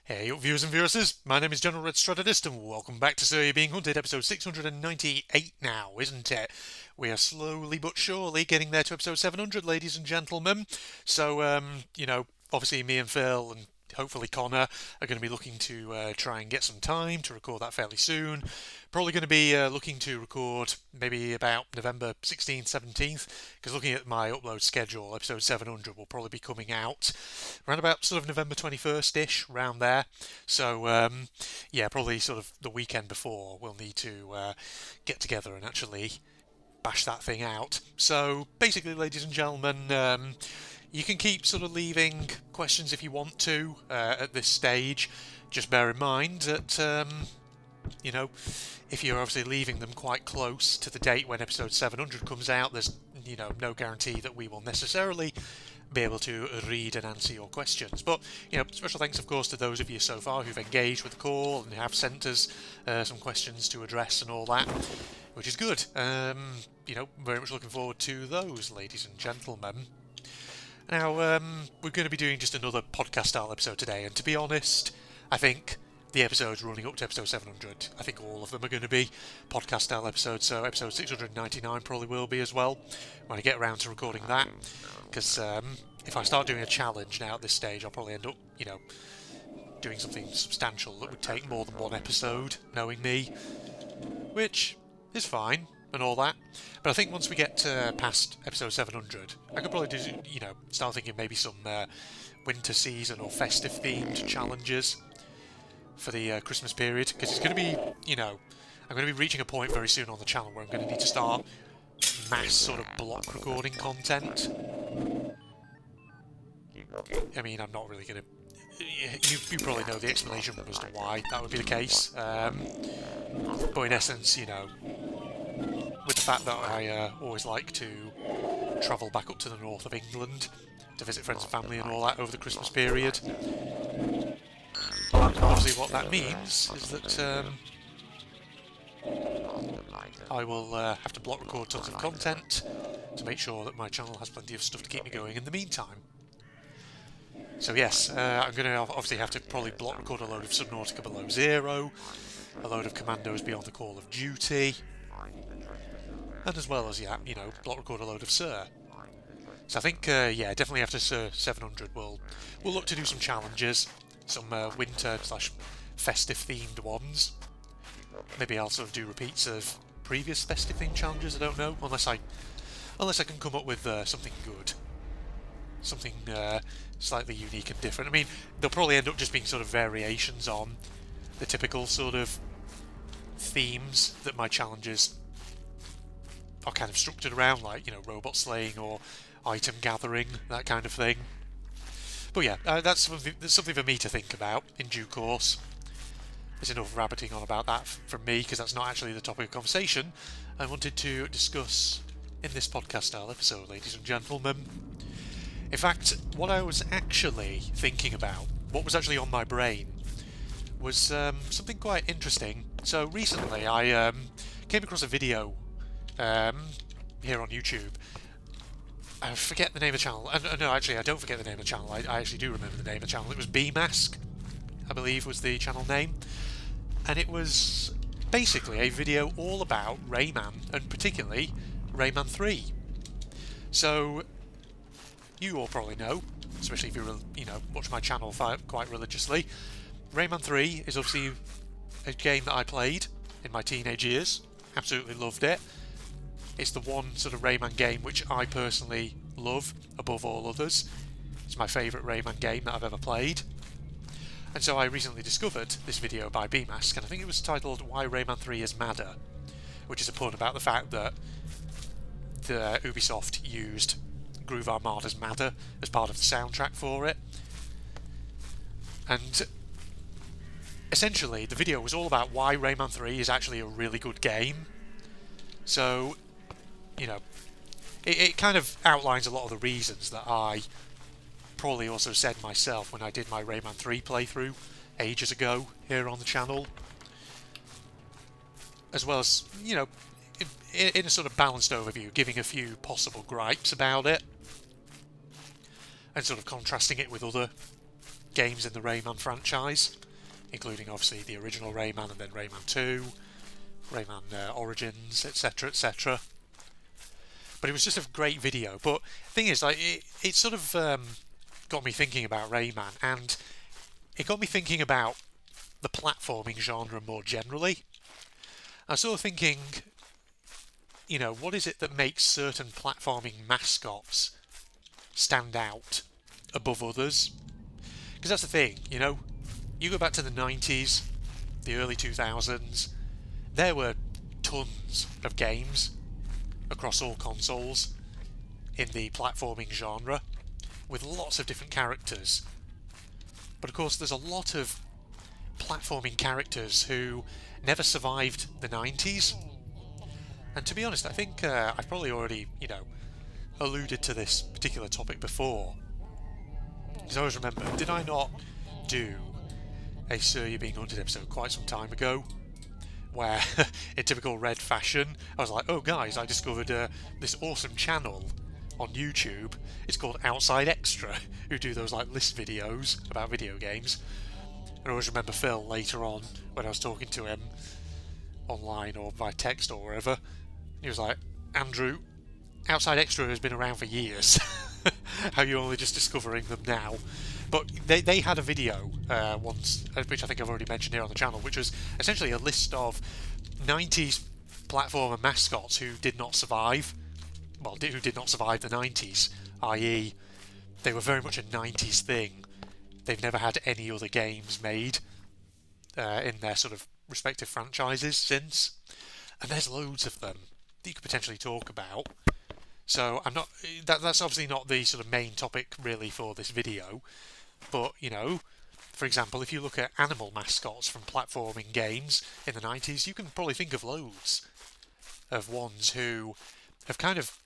Hey viewers and viewresses, my name is General Red Strategist and welcome back to So You're Being Hunted, episode 698 now, isn't it? We are slowly but surely getting there to episode 700, ladies and gentlemen. So, obviously me and Phil and hopefully Connor are going to be looking to try and get some time to record that fairly soon. Probably going to be looking to record maybe about November 16th, 17th, because looking at my upload schedule, episode 700 will probably be coming out around about sort of November 21st-ish, around there. So, yeah, probably sort of the weekend before we'll need to get together and actually bash that thing out. So, basically, ladies and gentlemen, you can keep sort of leaving questions if you want to at this stage. Just bear in mind that, if you're obviously leaving them quite close to the date when episode 700 comes out, there's, no guarantee that we will necessarily be able to read and answer your questions. But, special thanks, of course, to those of you so far who've engaged with the call and have sent us some questions to address and all that, which is good. Very much looking forward to those, ladies and gentlemen. Now, we're going to be doing just another podcast-style episode today, and to be honest, I think the episodes running up to episode 700, I think all of them are going to be podcast-style episodes, so episode 699 probably will be as well, when I get around to recording that, because if I start doing a challenge now at this stage, I'll probably end up, doing something substantial that would take more than one episode, knowing me, which is fine and all that. But I think once we get past episode 700, I could probably do, start thinking maybe some winter season or festive themed challenges for the Christmas period, because it's going to be, I'm going to be reaching a point very soon on the channel where I'm going to need to start mass sort of block recording content. I mean, I'm not really going to... You probably know the explanation as to why that would be the case. But in essence, with the fact that I always like to travel back up to the north of England to visit friends and family and all that over the Christmas period. Obviously what that means is that I will have to block record tons of content to make sure that my channel has plenty of stuff to keep me going in the meantime. So yes, I'm going to obviously have to probably block record a load of Subnautica Below Zero, a load of Commandos Beyond the Call of Duty, and as well as, block record a load of Sir. So I think, definitely after Sir 700 we'll look to do some challenges, some winter/festive themed ones. Maybe I'll sort of do repeats of previous festive themed challenges, I don't know, unless I can come up with something good. Something slightly unique and different. I mean, they'll probably end up just being sort of variations on the typical sort of themes that my challenges are kind of structured around, like, robot slaying or item gathering, that kind of thing. But yeah, that's something for me to think about in due course. There's enough rabbiting on about that from me, because that's not actually the topic of conversation I wanted to discuss in this podcast-style episode, ladies and gentlemen. In fact, what I was actually thinking about, what was actually on my brain, was something quite interesting. So recently I came across a video here on YouTube. I forget the name of the channel. No, actually, I don't forget the name of the channel. I actually do remember the name of the channel. It was Mascot, I believe, was the channel name. And it was basically a video all about Rayman, and particularly Rayman 3. So, you all probably know, especially if you watch my channel quite religiously, Rayman 3 is obviously a game that I played in my teenage years. Absolutely loved it. It's the one sort of Rayman game which I personally love above all others. It's my favourite Rayman game that I've ever played. And so I recently discovered this video by BMask, and I think it was titled Why Rayman 3 is Madder, which is a pun about the fact that Ubisoft used Groove Armada's Madder as part of the soundtrack for it. And essentially the video was all about why Rayman 3 is actually a really good game. So, it kind of outlines a lot of the reasons that I probably also said myself when I did my Rayman 3 playthrough ages ago here on the channel. As well as, in a sort of balanced overview, giving a few possible gripes about it, and sort of contrasting it with other games in the Rayman franchise, including obviously the original Rayman and then Rayman 2, Rayman Origins, etc, etc. But it was just a great video. But the thing is, like, it sort of got me thinking about Rayman, and it got me thinking about the platforming genre more generally. I was sort of thinking, you know, what is it that makes certain platforming mascots stand out above others? Because that's the thing, you know, you go back to the 90s, the early 2000s, there were tons of games across all consoles in the platforming genre with lots of different characters. But of course there's a lot of platforming characters who never survived the 90s. And to be honest, I think I've probably already, you know, alluded to this particular topic before. Because I always remember, did I not do a Sir You're Being Hunted episode quite some time ago, where in typical Red fashion I was like, oh guys, I discovered this awesome channel on YouTube. It's called Outside Extra, who do those like list videos about video games. And I always remember Phil later on, when I was talking to him online or by text or wherever, he was like, Andrew, Outside Extra has been around for years. How are you only just discovering them now? But they had a video once, which I think I've already mentioned here on the channel, which was essentially a list of 90s platformer mascots who did not survive. Well, who did not survive the 90s, i.e. they were very much a 90s thing. They've never had any other games made in their sort of respective franchises since. And there's loads of them that you could potentially talk about. So I'm not. That's obviously not the sort of main topic really for this video. But, you know, for example, if you look at animal mascots from platforming games in the 90s, you can probably think of loads of ones who have kind of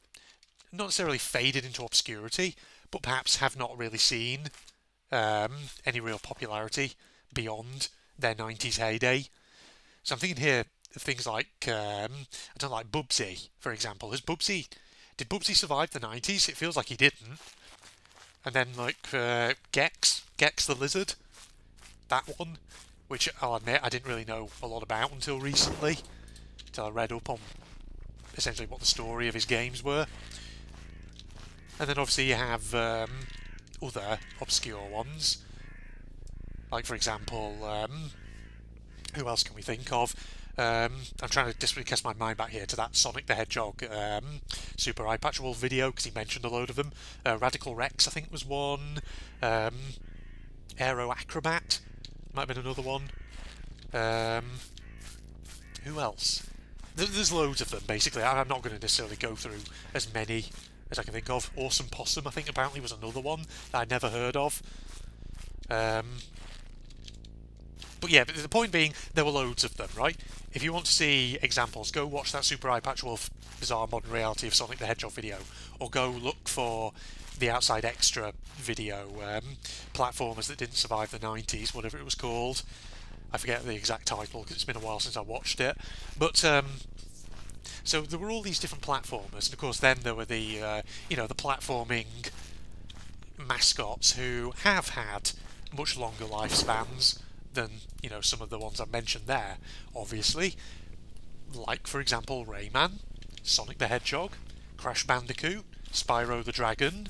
not necessarily faded into obscurity, but perhaps have not really seen any real popularity beyond their 90s heyday. So I'm thinking here of things like, I don't know, like Bubsy, for example. Did Bubsy survive the 90s? It feels like he didn't. And then like Gex the lizard, that one, which I'll admit I didn't really know a lot about until recently, until I read up on essentially what the story of his games were. And then obviously you have other obscure ones, like for example, who else can we think of? I'm trying to desperately cast my mind back here to that Sonic the Hedgehog Super Eye Patch Wolf video, because he mentioned a load of them. Radical Rex, I think, was one. Aero Acrobat might have been another one. Who else? There's loads of them, basically. I'm not going to necessarily go through as many as I can think of. Awesome Possum, I think, apparently was another one that I'd never heard of. But yeah, but the point being, there were loads of them, right? If you want to see examples, go watch that Super Eye Patch Wolf Bizarre Modern Reality of Sonic the Hedgehog video, or go look for the Outside Extra video, platformers that didn't survive the 90s, whatever it was called. I forget the exact title because it's been a while since I watched it. But so there were all these different platformers, and of course then there were the the platforming mascots who have had much longer lifespans than, you know, some of the ones I've mentioned there, obviously. Like, for example, Rayman, Sonic the Hedgehog, Crash Bandicoot, Spyro the Dragon.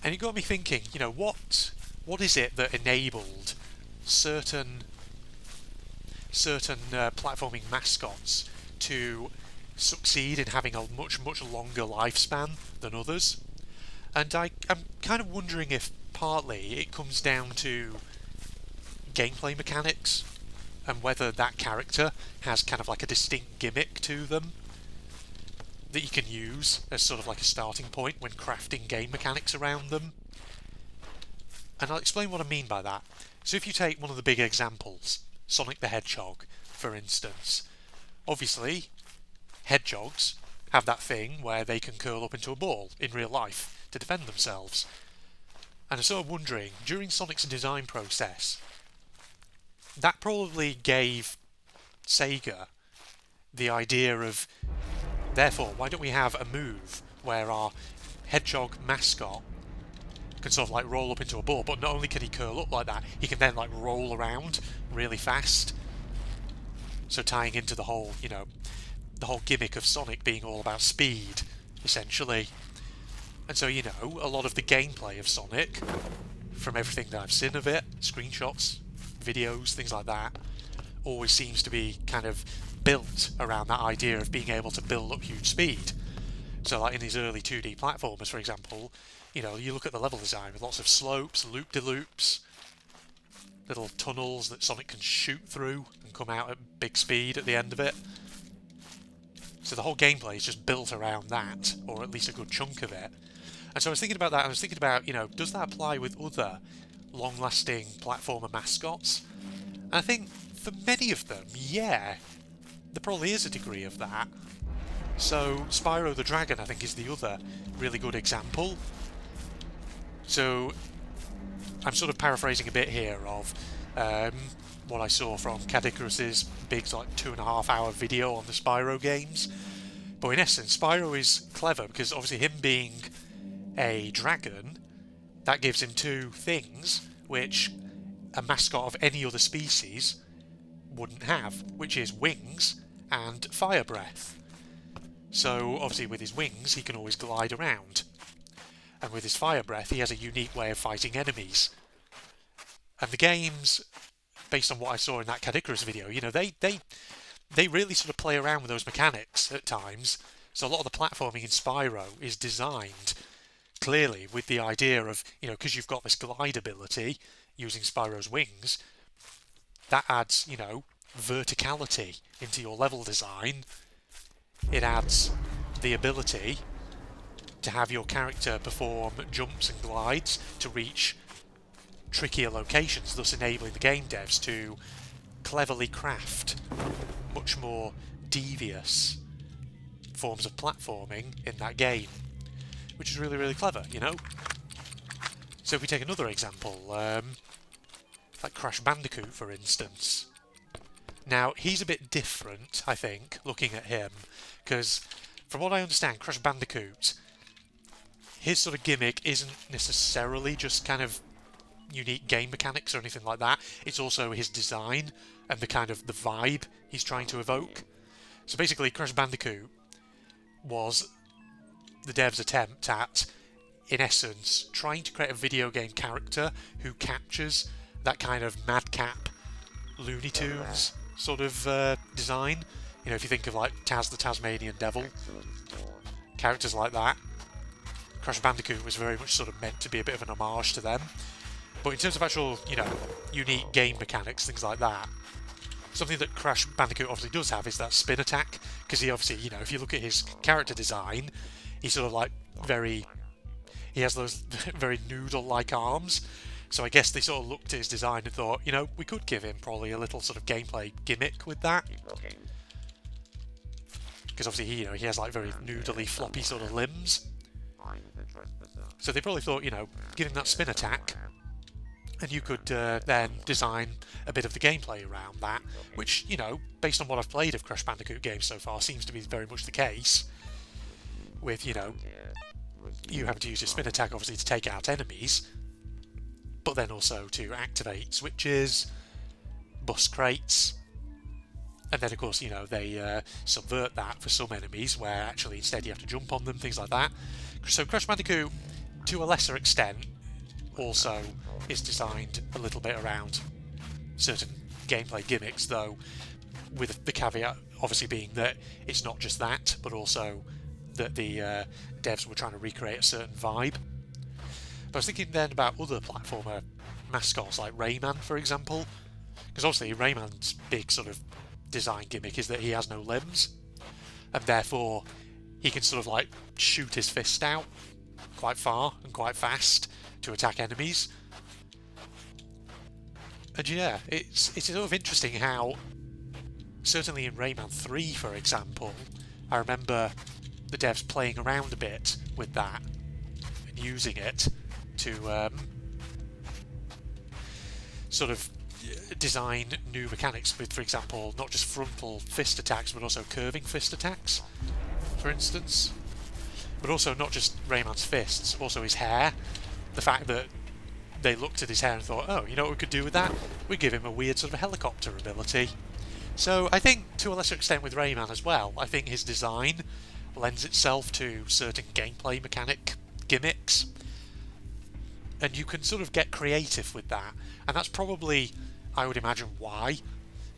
And it got me thinking, you know, what is it that enabled certain platforming mascots to succeed in having a much longer lifespan than others? And I'm kind of wondering if partly it comes down to gameplay mechanics, and whether that character has kind of like a distinct gimmick to them that you can use as sort of like a starting point when crafting game mechanics around them. And I'll explain what I mean by that. So if you take one of the big examples, Sonic the Hedgehog, for instance, obviously hedgehogs have that thing where they can curl up into a ball in real life to defend themselves. And I'm sort of wondering, during Sonic's design process, that probably gave Sega the idea of, therefore, why don't we have a move where our hedgehog mascot can sort of like roll up into a ball, but not only can he curl up like that, he can then like roll around really fast. So tying into the whole, you know, the whole gimmick of Sonic being all about speed, essentially. And so, you know, a lot of the gameplay of Sonic, from everything that I've seen of it, screenshots, videos, things like that, always seems to be kind of built around that idea of being able to build up huge speed. So like in these early 2D platformers, for example, you know, you look at the level design with lots of slopes, loop-de-loops, little tunnels that Sonic can shoot through and come out at big speed at the end of it. So the whole gameplay is just built around that, or at least a good chunk of it. And so I was thinking about that, I was thinking about, you know, does that apply with other long-lasting platformer mascots? And I think for many of them, yeah, there probably is a degree of that. So Spyro the Dragon, I think, is the other really good example. So I'm sort of paraphrasing a bit here of what I saw from Cadicarus's big, like 2.5-hour video on the Spyro games. But in essence, Spyro is clever because obviously him being a dragon, that gives him two things which a mascot of any other species wouldn't have, which is wings and fire breath. So obviously with his wings he can always glide around, and with his fire breath he has a unique way of fighting enemies. And the games, based on what I saw in that Cadicarus video, you know, they really sort of play around with those mechanics at times. So a lot of the platforming in Spyro is designed clearly with the idea of, you know, because you've got this glide ability using Spyro's wings, that adds, you know, verticality into your level design. It adds the ability to have your character perform jumps and glides to reach trickier locations, thus enabling the game devs to cleverly craft much more devious forms of platforming in that game, which is really, really clever, you know? So if we take another example, like Crash Bandicoot, for instance. Now, he's a bit different, I think, looking at him, because from what I understand, Crash Bandicoot, his sort of gimmick isn't necessarily just kind of unique game mechanics or anything like that. It's also his design and the kind of the vibe he's trying to evoke. So basically, Crash Bandicoot was the devs' attempt at, in essence, trying to create a video game character who captures that kind of madcap Looney Tunes sort of design. You know, if you think of like Taz the Tasmanian Devil, characters like that. Crash Bandicoot was very much sort of meant to be a bit of an homage to them. But in terms of actual, you know, unique game mechanics, things like that, something that Crash Bandicoot obviously does have is that spin attack, because he obviously, you know, if you look at his character design, he's sort of like he has those very noodle-like arms. So I guess they sort of looked at his design and thought, you know, we could give him probably a little sort of gameplay gimmick with that. Because obviously he has like very noodly, floppy sort of limbs. So they probably thought, you know, give him that spin attack, and you could then design a bit of the gameplay around that, which, you know, based on what I've played of Crash Bandicoot games so far, seems to be very much the case. With, you know, you having to use your spin attack obviously to take out enemies, but then also to activate switches, bust crates, and then of course, you know, they subvert that for some enemies where actually instead you have to jump on them, things like that. So Crash Bandicoot, to a lesser extent, also is designed a little bit around certain gameplay gimmicks, though with the caveat obviously being that it's not just that, but also that the devs were trying to recreate a certain vibe. But I was thinking then about other platformer mascots like Rayman, for example, because obviously Rayman's big sort of design gimmick is that he has no limbs, and therefore he can sort of like shoot his fist out quite far and quite fast to attack enemies. And yeah, it's sort of interesting how, certainly in Rayman 3, for example, I remember the devs playing around a bit with that and using it to sort of design new mechanics with, for example, not just frontal fist attacks, but also curving fist attacks, for instance. But also not just Rayman's fists, also his hair. the fact that they looked at his hair and thought, oh, you know what we could do with that? We give him a weird sort of helicopter ability. So I think, to a lesser extent with Rayman as well, I think his design lends itself to certain gameplay mechanic gimmicks. And you can sort of get creative with that. And that's probably, I would imagine, why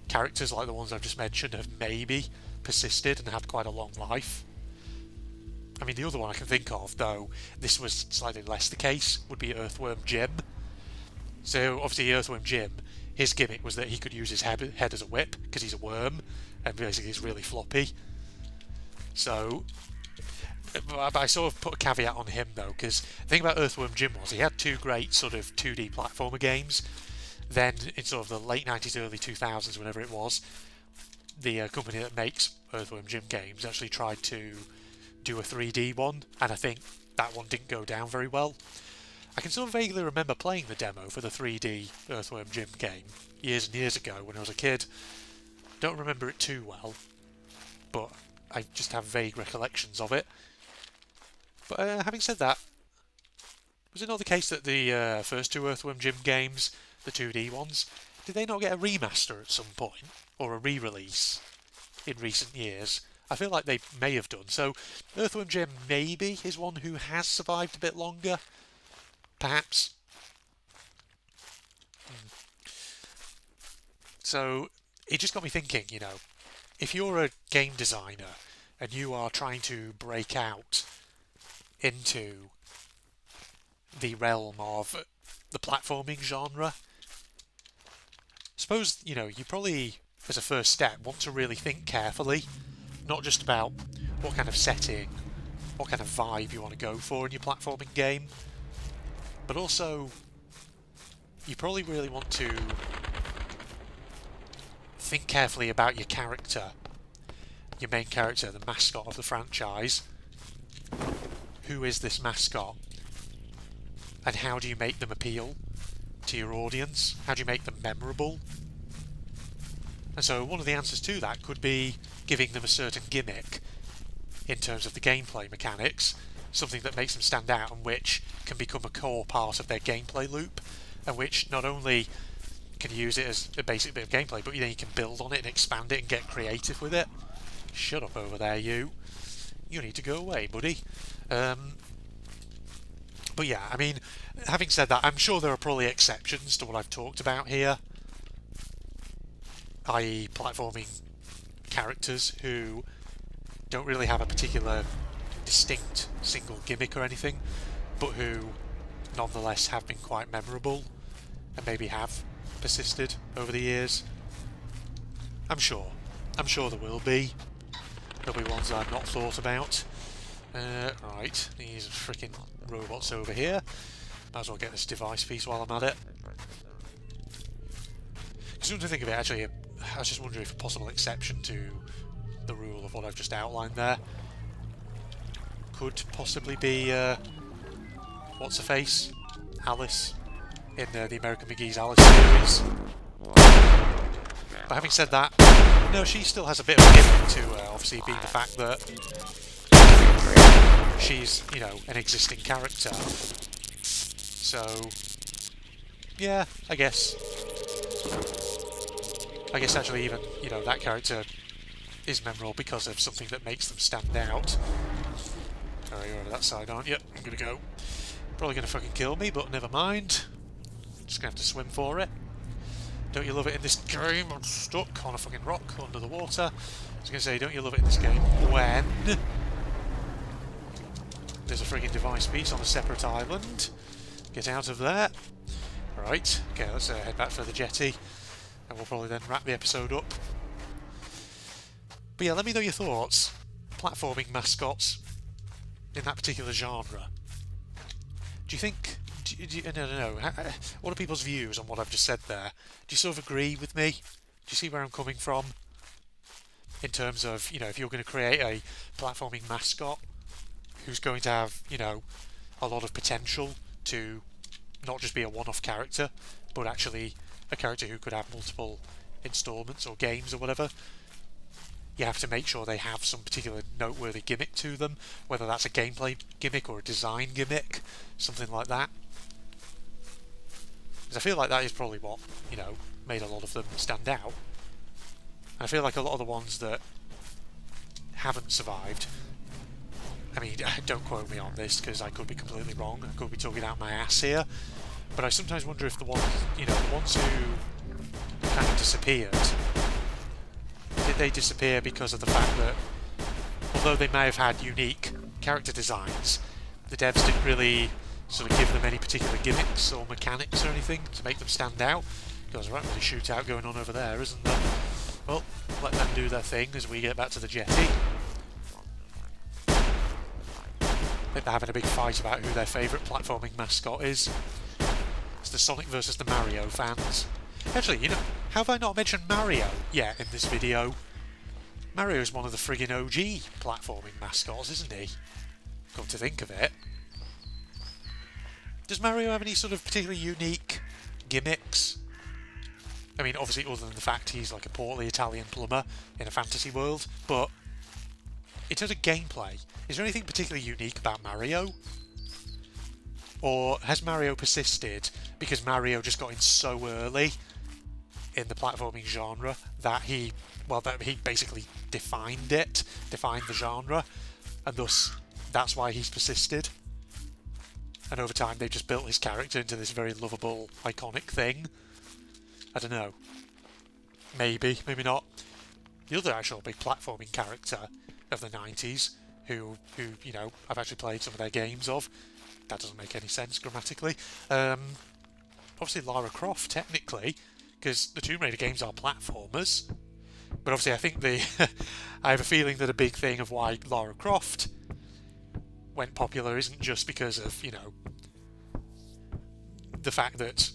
characters like the ones I've just mentioned have maybe persisted and had quite a long life. I mean, the other one I can think of, though this was slightly less the case, would be Earthworm Jim. So, obviously, Earthworm Jim, his gimmick was that he could use his head as a whip, because he's a worm, and basically he's really floppy. So, but I sort of put a caveat on him, though, because the thing about Earthworm Jim was he had two great sort of 2D platformer games. Then, in sort of the late 90s, early 2000s, whenever it was, the company that makes Earthworm Jim games actually tried to do a 3D one, and I think that one didn't go down very well. I can sort of vaguely remember playing the demo for the 3D Earthworm Jim game years and years ago when I was a kid. Don't remember it too well, but I just have vague recollections of it. But having said that, was it not the case that the first two Earthworm Jim games, the 2D ones, did they not get a remaster at some point, or a re-release in recent years? I feel like they may have done. So Earthworm Jim maybe is one who has survived a bit longer, perhaps. So it just got me thinking, you know, if you're a game designer and you are trying to break out into the realm of the platforming genre, suppose, you know, you probably, as a first step, want to really think carefully, not just about what kind of setting, what kind of vibe you want to go for in your platforming game, but also you probably really want to think carefully about your character, your main character, the mascot of the franchise. Who is this mascot? And how do you make them appeal to your audience? How do you make them memorable? And so one of the answers to that could be giving them a certain gimmick in terms of the gameplay mechanics, something that makes them stand out and which can become a core part of their gameplay loop, and which not only can use it as a basic bit of gameplay, but then you can build on it and expand it and get creative with it. Shut up over there, you. You need to go away, buddy. But yeah, I mean, having said that, I'm sure there are probably exceptions to what I've talked about here, i.e. platforming characters who don't really have a particular distinct single gimmick or anything, but who nonetheless have been quite memorable and maybe have persisted over the years. I'm sure there will be. There'll be ones I've not thought about. Right, these freaking robots over here. Might as well get this device piece while I'm at it. Because to think of it, actually, I was just wondering if a possible exception to the rule of what I've just outlined there could possibly be what's her face? Alice in the American McGee's Alice series. But having said that, no, she still has a bit of a gimmick to obviously being the fact that she's, you know, an existing character. So, yeah, I guess actually even, you know, that character is memorable because of something that makes them stand out. Oh, you're over that side, aren't you? I'm gonna go. Probably gonna fucking kill me, but never mind. Just gonna have to swim for it. Don't you love it in this game? I'm stuck on a fucking rock under the water. I was gonna say, don't you love it in this game when there's a frigging device piece on a separate island? Get out of there. Right, okay, let's head back for the jetty, and we'll probably then wrap the episode up. But yeah, let me know your thoughts. Platforming mascots in that particular genre. Do you think... No. What are people's views on what I've just said there? Do you sort of agree with me? Do you see where I'm coming from? In terms of, you know, if you're going to create a platforming mascot who's going to have, you know, a lot of potential to not just be a one-off character, but actually a character who could have multiple installments or games or whatever, you have to make sure they have some particular noteworthy gimmick to them, whether that's a gameplay gimmick or a design gimmick, something like that. Because I feel like that is probably what, made a lot of them stand out. And I feel like a lot of the ones that haven't survived, I mean, don't quote me on this because I could be completely wrong, I could be talking out my ass here, but I sometimes wonder if the ones who kind of disappeared, did they disappear because of the fact that, although they may have had unique character designs, the devs didn't really sort of give them any particular gimmicks or mechanics or anything to make them stand out? Because there's a right bloody shootout going on over there, isn't there? Well, let them do their thing as we get back to the jetty. I think they're having a big fight about who their favourite platforming mascot is. It's the Sonic versus the Mario fans. Actually, have I not mentioned Mario yet in this video? Mario is one of the friggin' OG platforming mascots, isn't he? Come to think of it. Does Mario have any sort of particularly unique gimmicks? I mean, obviously, other than the fact he's like a portly Italian plumber in a fantasy world, but in terms of gameplay, is there anything particularly unique about Mario? Or has Mario persisted because Mario just got in so early in the platforming genre that he basically defined the genre, and thus that's why he's persisted? And over time they've just built his character into this very lovable, iconic thing. I don't know. Maybe, maybe not. The other actual big platforming character of the 90s, who I've actually played some of their games of. That doesn't make any sense grammatically. Obviously Lara Croft, technically, because the Tomb Raider games are platformers. But obviously I think I have a feeling that a big thing of why Lara Croft went popular isn't just because of, the fact that,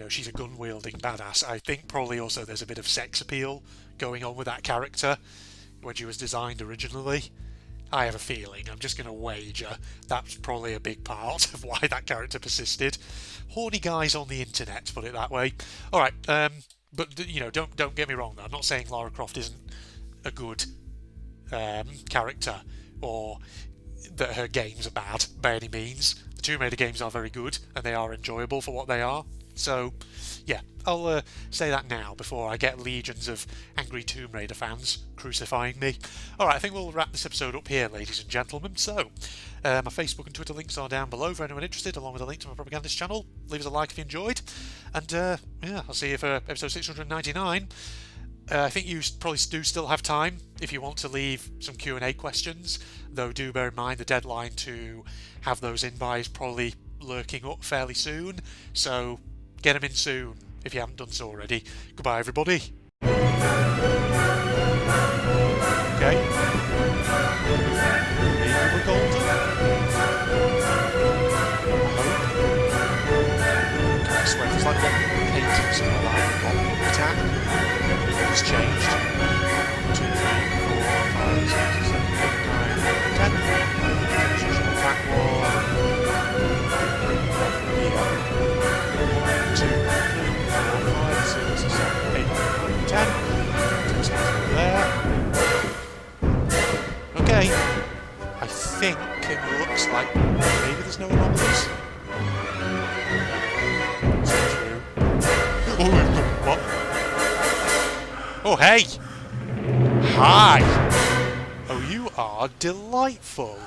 she's a gun-wielding badass. I think probably also there's a bit of sex appeal going on with that character when she was designed originally. I have a feeling, I'm just going to wager, that's probably a big part of why that character persisted. Horny guys on the internet, put it that way. Alright, but, don't get me wrong though, I'm not saying Lara Croft isn't a good character, or that her games are bad by any means. The Tomb Raider games are very good, and they are enjoyable for what they are. So, yeah, I'll say that now before I get legions of angry Tomb Raider fans crucifying me. Alright, I think we'll wrap this episode up here, ladies and gentlemen. So, my Facebook and Twitter links are down below for anyone interested, along with a link to my propagandist channel. Leave us a like if you enjoyed. And, yeah, I'll see you for episode 699. I think you probably do still have time if you want to leave some Q&A questions, though do bear in mind the deadline to have those in by is probably lurking up fairly soon, so get them in soon if you haven't done so already. Goodbye, everybody. Okay. Maybe we're golden. I swear there's like one painting somewhere like one attack. It's changed. 2, 3, 4, 5, 6, 7, 8, 9, 10. Finish usual that one. Yeah. 1, 2, 3, 4, 5, 6, 7, 8, 9, 10. Takes that over there. Okay. I think it looks like maybe there's no anomalies. Oh, what? Oh, hey! Hi! Oh, you are delightful.